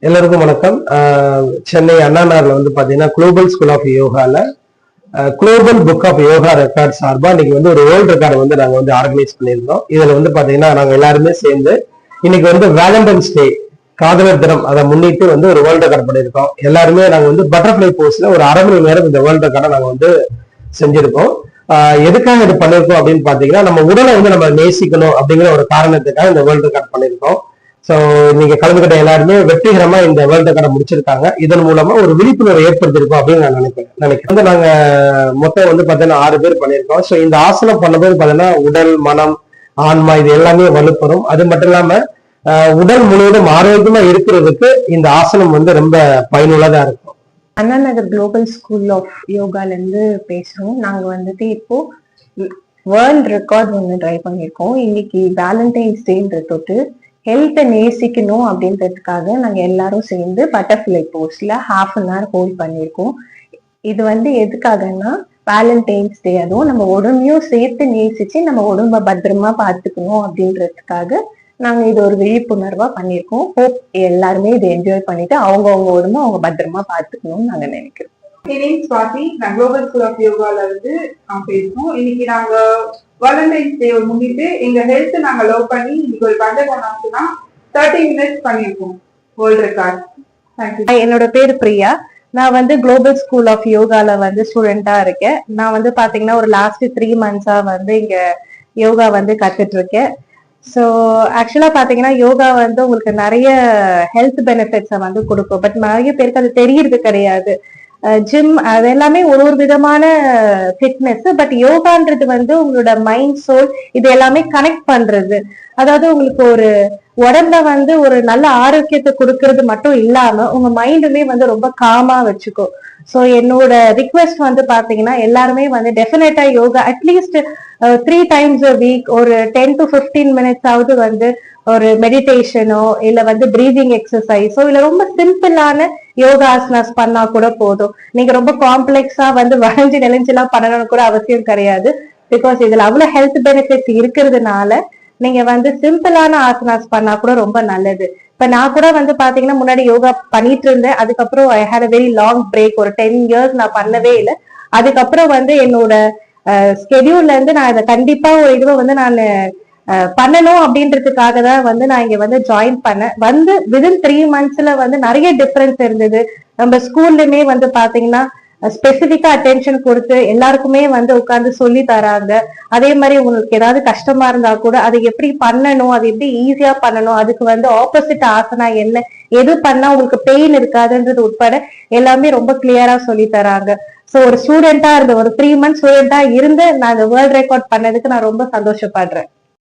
எல்லாருக்கும் வணக்கம். சென்னை அண்ணா நகர்ல வந்து பாத்தீங்கன்னா குளோபல் ஸ்கூல் ஆஃப் யோகால global book of yoga record சார்பா இன்னைக்கு வந்து ஒரு வேர்ல்ட் ரெக்கார்டு வந்து நாங்க வந்து ஆர்கனைஸ் பண்ணியிருந்தோம். இதுல வந்து பாத்தீங்கன்னா நாங்க எல்லாருமே சேர்ந்து இன்னைக்கு வந்து வேலண்டைன்ஸ் டே காதலர் தினம் அதை முன்னிட்டு வந்து ஒரு வேர்ல்ட் ரெக்கார்ட் பண்ணியிருக்கோம். எல்லாருமே நாங்க வந்து பட்டர்ஃபிளை போஸ்ட்ல ஒரு அரை மணி நேரம் இந்த வேர்ல்ட் ரெக்கார்டை நாங்க வந்து செஞ்சிருக்கோம். எதுக்காக இது பண்ணிருக்கோம் அப்படின்னு பாத்தீங்கன்னா நம்ம உடலை வந்து நம்ம நேசிக்கணும் அப்படிங்கிற ஒரு காரணத்துக்காக இந்த வேர்ல்ட் ரெக்கார்ட் பண்ணியிருக்கோம். ஸோ நீங்க கலந்துகிட்ட எல்லாருமே வெற்றிகரமா இந்த வேர்ல்ட் ரெக்கார்டை முடிச்சிருக்காங்க. இதன் மூலமா ஒரு விழிப்புணர்வு ஏற்படுத்திருக்கோம் அப்படின்னு நான் நினைக்கிறேன். வந்து நாங்க மொத்தம் வந்து பாத்தீங்கன்னா 6 பேர் பண்ணியிருக்கோம். ஸோ இந்த ஆசனம் பண்ணும்போது பாத்தீங்கன்னா உடல், மனம், ஆன்மா இது எல்லாமே வலுப்பெறும். அது மட்டும் இல்லாம உடல் முழுவதும் ஆரோக்கியமா இருக்கிறதுக்கு இந்த ஆசனம் வந்து ரொம்ப பயனுள்ளதா இருக்கும். Anna Nagar global school of யோகால இருந்து பேசுறோம். நாங்க வந்துட்டு இப்போ வேர்ல்ட் ரெக்கார்ட் ஒன்று ட்ரை பண்ணியிருக்கோம். இன்னைக்கு வேலண்டைன்ஸ் டேன்ற தொட்டு ஹெல்த்தை நேசிக்கணும் அப்படின்றதுக்காக நாங்க எல்லாரும் சேர்ந்து பட்டர்ஃபிளை போஸ்ட்ல ½ ஹோல்ட் பண்ணியிருக்கோம். இது வந்து எதுக்காகன்னா வேலண்டைன்ஸ் டே, அதுவும் நம்ம உடம்பையும் சேர்த்து நேசிச்சு நம்ம உடம்ப பத்திரமா பார்த்துக்கணும் அப்படின்றதுக்காக நாங்க இது ஒரு விழிப்புணர்வா பண்ணியிருக்கோம். ஹோப் எல்லாருமே இதை என்ஜாய் பண்ணிட்டு அவங்க உடம்ப அவங்க பத்திரமா பார்த்துக்கணும்னு நாங்க நினைக்கிறோம். சுவாதி, நான் குளோபல் ஸ்கூல் ஆஃப் யோகால இருந்து பேசுறோம். இன்னைக்கு நாங்க வேலண்டைன்ஸ் டே முன்னிட்டு எங்க ஹெல்த் நாங்க லவ் பண்ணி இன்னைக்கு ஒரு பண்டை கொண்டாச்சுன்னா 30 மினிட்ஸ் பண்ணியிருக்கோம் வேர்ல்ட் ரெக்கார்ட். தேங்க்யூ. என்னோட பேரு பிரியா. நான் வந்து குளோபல் ஸ்கூல் ஆஃப் யோகால வந்து ஸ்டூடெண்டா இருக்கேன். நான் வந்து பாத்தீங்கன்னா ஒரு லாஸ்ட் 3 மந்த்ஸா வந்து இங்க யோகா வந்து கத்துட்டு இருக்கேன். ஸோ ஆக்சுவலா பாத்தீங்கன்னா யோகா வந்து உங்களுக்கு நிறைய ஹெல்த் பெனிஃபிட்ஸை வந்து கொடுக்கும். பட் நிறைய பேருக்கு அது தெரியறது கிடையாது. ஜிம் அது எல்லாமே ஒரு விதமான ஃபிட்னஸ். பட் யோகான்றது வந்து உங்களோட மைண்ட், சோல் இது எல்லாமே கனெக்ட் பண்றது. அதாவது உங்களுக்கு ஒரு உடம்ப வந்து ஒரு நல்ல ஆரோக்கியத்தை கொடுக்கறது மட்டும் இல்லாம உங்க மைண்டுமே வந்து ரொம்ப காமா வச்சுக்கும். ஸோ என்னோட ரிக்வெஸ்ட் வந்து பாத்தீங்கன்னா எல்லாருமே வந்து டெஃபினட்டா yoga at least 3 times a week ஒரு 10 to 15 minutes ஆவது வந்து ஒரு மெடிடேஷனோ இல்ல வந்து பிரீதிங் எக்ஸசைஸோ இல்ல ரொம்ப சிம்பிளான யோகா ஆசனாஸ் பண்ணா கூட போதும். நீங்க ரொம்ப காம்ப்ளெக்ஸா வந்து வளைஞ்சு நெளிஞ்செல்லாம் பண்ணணும்னு கூட அவசியம் கிடையாது. பிகாஸ் இதுல அவ்வளவு ஹெல்த் பெனிஃபிட்ஸ் இருக்கிறதுனால நீங்க வந்து சிம்பிளான ஆசனாஸ் பண்ணா கூட ரொம்ப நல்லது. இப்ப நான் கூட வந்து பாத்தீங்கன்னா முன்னாடி யோகா பண்ணிட்டு இருந்தேன். அதுக்கப்புறம் I had a very long break. ஒரு 10 years நான் பண்ணவே இல்லை. அதுக்கப்புறம் வந்து என்னோட ஸ்கெடியூல்ல இருந்து நான் இதை கண்டிப்பா ஒரு இதுவை வந்து நான் பண்ணணும் அப்படின்றதுக்காக தான் வந்து நான் இங்க வந்து ஜாயின் பண்ணேன். வந்து விதின் 3 monthsல வந்து நிறைய டிஃபரன்ஸ் இருந்தது. நம்ம ஸ்கூல்லயுமே வந்து பாத்தீங்கன்னா ஸ்பெசிபிக்கா அட்டென்ஷன் கொடுத்து எல்லாருக்குமே வந்து உட்கார்ந்து சொல்லி தராங்க. அதே மாதிரி உங்களுக்கு ஏதாவது கஷ்டமா இருந்தா கூட அதை எப்படி பண்ணணும், அது எப்படி ஈஸியா பண்ணணும், அதுக்கு வந்து ஆப்போசிட் ஆசனா என்ன, எது பண்ணா உங்களுக்கு பெயின் இருக்காதுன்றது உட்பட எல்லாமே ரொம்ப கிளியரா சொல்லி தராங்க. சோ ஒரு ஸ்டூடெண்டா இருந்த ஒரு 3 months ஸ்டூடெண்டா இருந்து நான் இந்த வேர்ல்ட் ரெக்கார்ட் பண்ணதுக்கு நான் ரொம்ப சந்தோஷப்படுறேன்.